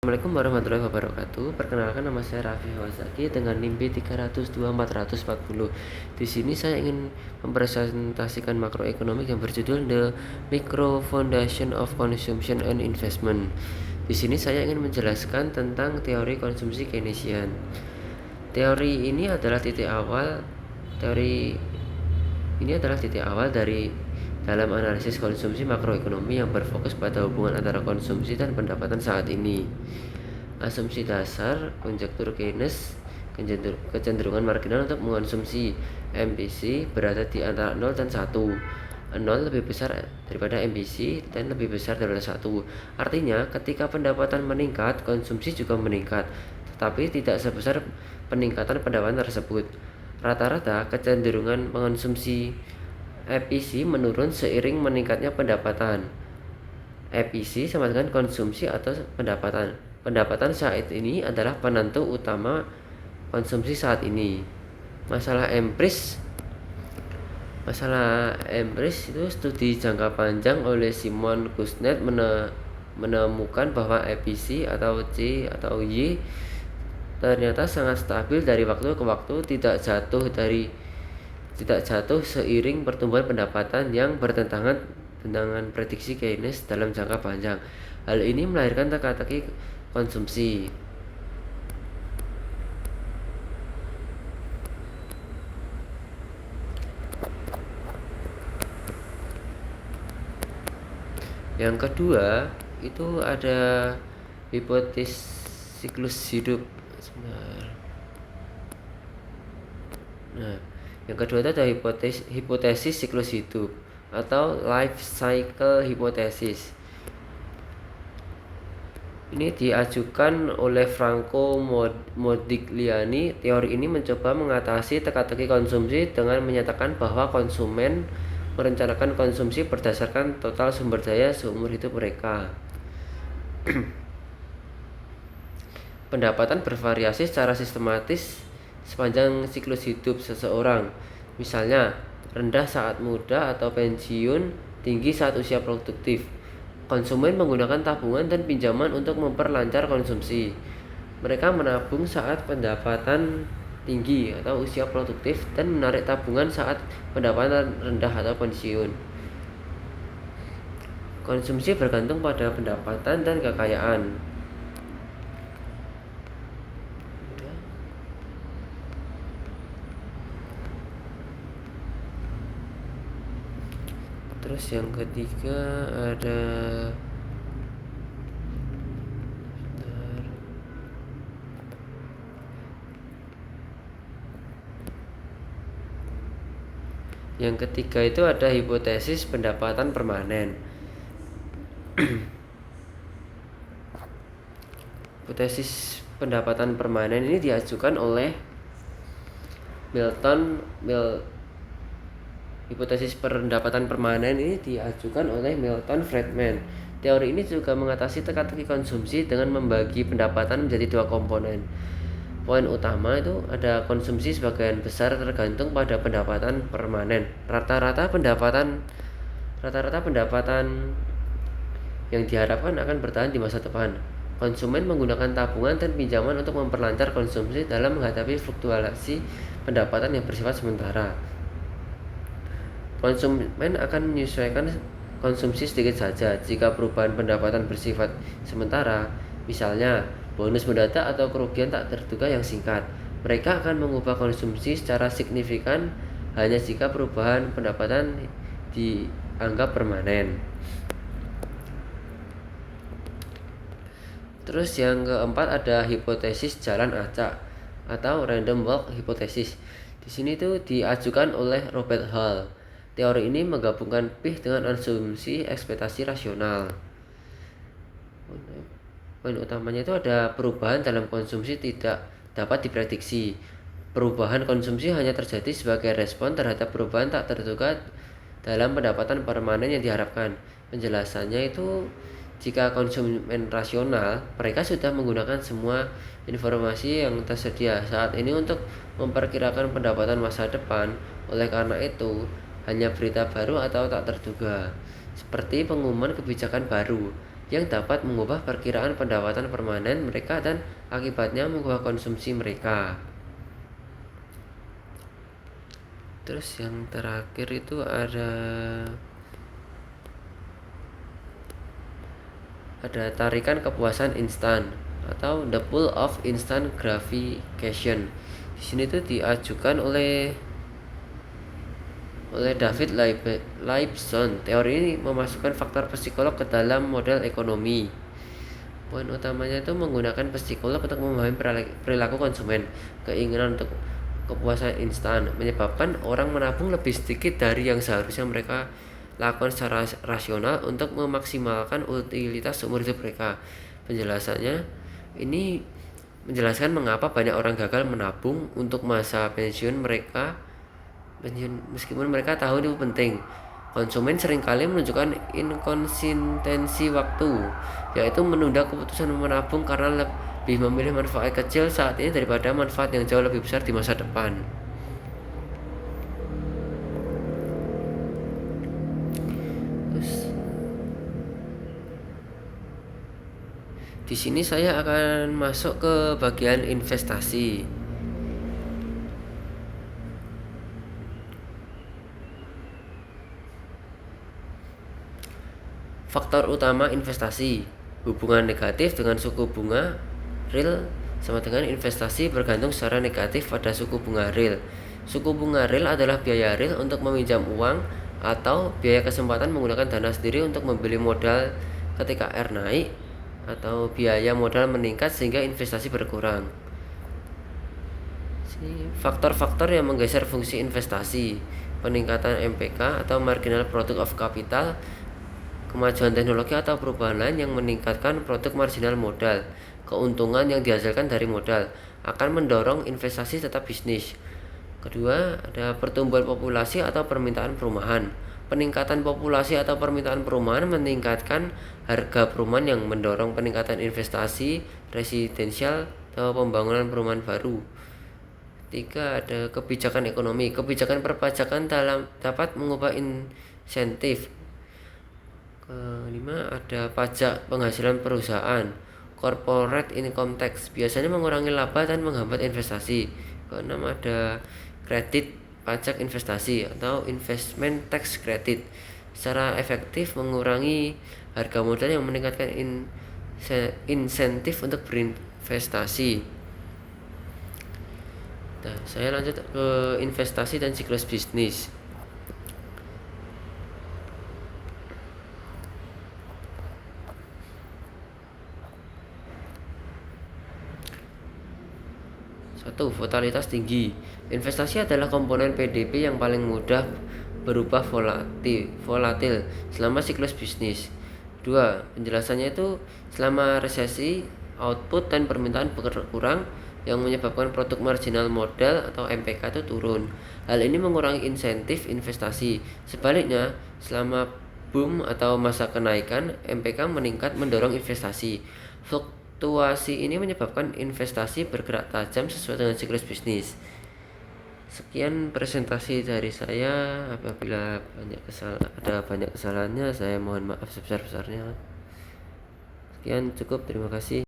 Assalamualaikum warahmatullahi wabarakatuh. Perkenalkan, nama saya Raffi Hawazaki dengan NIM B302-440. Di sini saya ingin mempresentasikan makroekonomik yang berjudul The Micro Foundation of Consumption and Investment. Di sini saya ingin menjelaskan tentang teori konsumsi Keynesian. Teori ini adalah titik awal dari dalam analisis konsumsi makroekonomi yang berfokus pada hubungan antara konsumsi dan pendapatan saat ini. Asumsi dasar konjektur Keynes, kecenderungan marginal untuk mengonsumsi MPC berada di antara 0 dan 1. 0 lebih besar daripada MPC dan lebih besar daripada 1. Artinya, ketika pendapatan meningkat, konsumsi juga meningkat, tetapi tidak sebesar peningkatan pendapatan tersebut. Rata-rata kecenderungan mengonsumsi EPC menurun seiring meningkatnya pendapatan. EPC sama dengan konsumsi atau pendapatan. Pendapatan saat ini adalah penentu utama konsumsi saat ini. Masalah empiris itu studi jangka panjang oleh Simon Kuznets menemukan bahwa EPC atau C atau Y ternyata sangat stabil dari waktu ke waktu, tidak jatuh seiring pertumbuhan pendapatan yang bertentangan dengan prediksi Keynes dalam jangka panjang. Hal ini melahirkan teka-teki konsumsi. Yang kedua, itu ada hipotesis siklus hidup. Yang kedua itu ada hipotesis siklus hidup atau life cycle hypothesis. Ini diajukan oleh Franco Modigliani. Teori ini mencoba mengatasi teka-teki konsumsi dengan menyatakan bahwa konsumen merencanakan konsumsi berdasarkan total sumber daya seumur hidup mereka. Pendapatan bervariasi secara sistematis sepanjang siklus hidup seseorang, misalnya rendah saat muda atau pensiun, tinggi saat usia produktif. Konsumen menggunakan tabungan dan pinjaman untuk memperlancar konsumsi. Mereka menabung saat pendapatan tinggi atau usia produktif dan menarik tabungan saat pendapatan rendah atau pensiun. Konsumsi bergantung pada pendapatan dan kekayaan. Terus yang ketiga ada itu ada hipotesis pendapatan permanen. Hipotesis pendapatan permanen ini diajukan oleh Hipotesis pendapatan permanen ini diajukan oleh Milton Friedman. Teori ini juga mengatasi teka-teki konsumsi dengan membagi pendapatan menjadi dua komponen. Poin utama itu ada konsumsi sebagian besar tergantung pada pendapatan permanen. Rata-rata pendapatan yang diharapkan akan bertahan di masa depan. Konsumen menggunakan tabungan dan pinjaman untuk memperlancar konsumsi dalam menghadapi fluktuasi pendapatan yang bersifat sementara. Konsumen akan menyesuaikan konsumsi sedikit saja jika perubahan pendapatan bersifat sementara, misalnya bonus mendadak atau kerugian tak terduga yang singkat. Mereka akan mengubah konsumsi secara signifikan hanya jika perubahan pendapatan dianggap permanen. Terus yang keempat ada hipotesis jalan acak atau random walk hypothesis. Di sini tuh diajukan oleh Robert Hall. Teori ini menggabungkan PIH dengan asumsi ekspektasi rasional. Poin utamanya itu ada perubahan dalam konsumsi tidak dapat diprediksi. Perubahan konsumsi hanya terjadi sebagai respon terhadap perubahan tak terduga dalam pendapatan permanen yang diharapkan. Penjelasannya itu, jika konsumen rasional, mereka sudah menggunakan semua informasi yang tersedia saat ini untuk memperkirakan pendapatan masa depan. Oleh karena itu, hanya berita baru atau tak terduga, seperti pengumuman kebijakan baru, yang dapat mengubah perkiraan pendapatan permanen mereka dan akibatnya mengubah konsumsi mereka. Terus yang terakhir itu ada tarikan kepuasan instan atau the pull of instant gratification. Di sini tuh diajukan oleh David Leibson. Teori ini memasukkan faktor psikolog ke dalam model ekonomi. Poin utamanya itu menggunakan psikolog untuk memahami perilaku konsumen. Keinginan untuk kepuasan instan menyebabkan orang menabung lebih sedikit dari yang seharusnya mereka lakukan secara rasional untuk memaksimalkan utilitas seumur hidup mereka. Penjelasannya ini menjelaskan mengapa banyak orang gagal menabung untuk masa pensiun mereka meskipun mereka tahu itu penting. Konsumen seringkali menunjukkan inkonsistensi waktu, yaitu menunda keputusan menabung karena lebih memilih manfaat kecil saat ini daripada manfaat yang jauh lebih besar di masa depan. Di sini saya akan masuk ke bagian investasi. Faktor utama investasi: hubungan negatif dengan suku bunga real sama dengan investasi bergantung secara negatif pada suku bunga real. Suku bunga real adalah biaya real untuk meminjam uang atau biaya kesempatan menggunakan dana sendiri untuk membeli modal ketika R naik atau biaya modal meningkat sehingga investasi berkurang. Faktor-faktor yang menggeser fungsi investasi: peningkatan MPK atau marginal product of capital, kemajuan teknologi atau perubahan lain yang meningkatkan produk marginal modal, keuntungan yang dihasilkan dari modal akan mendorong investasi tetap bisnis. Kedua, ada pertumbuhan populasi atau permintaan perumahan. Peningkatan populasi atau permintaan perumahan meningkatkan harga perumahan yang mendorong peningkatan investasi residensial atau pembangunan perumahan baru. Tiga, ada kebijakan ekonomi. Kebijakan perpajakan dapat mengubah insentif. Kelima, ada pajak penghasilan perusahaan, corporate income tax, biasanya mengurangi laba dan menghambat investasi. Keenam, ada kredit pajak investasi atau investment tax credit, secara efektif mengurangi harga modal yang meningkatkan insentif untuk berinvestasi. Nah, saya lanjut ke investasi dan siklus bisnis. Satu, volatilitas tinggi. Investasi adalah komponen PDB yang paling mudah berubah volatil selama siklus bisnis. Dua, penjelasannya itu selama resesi, output dan permintaan berkurang yang menyebabkan produk marginal modal atau MPK itu turun. Hal ini mengurangi insentif investasi. Sebaliknya, selama boom atau masa kenaikan, MPK meningkat mendorong investasi. Fluktuasi ini menyebabkan investasi bergerak tajam sesuai dengan siklus bisnis. Sekian presentasi dari saya. Apabila ada banyak kesalahannya, saya mohon maaf sebesar-besarnya. Sekian, cukup, terima kasih.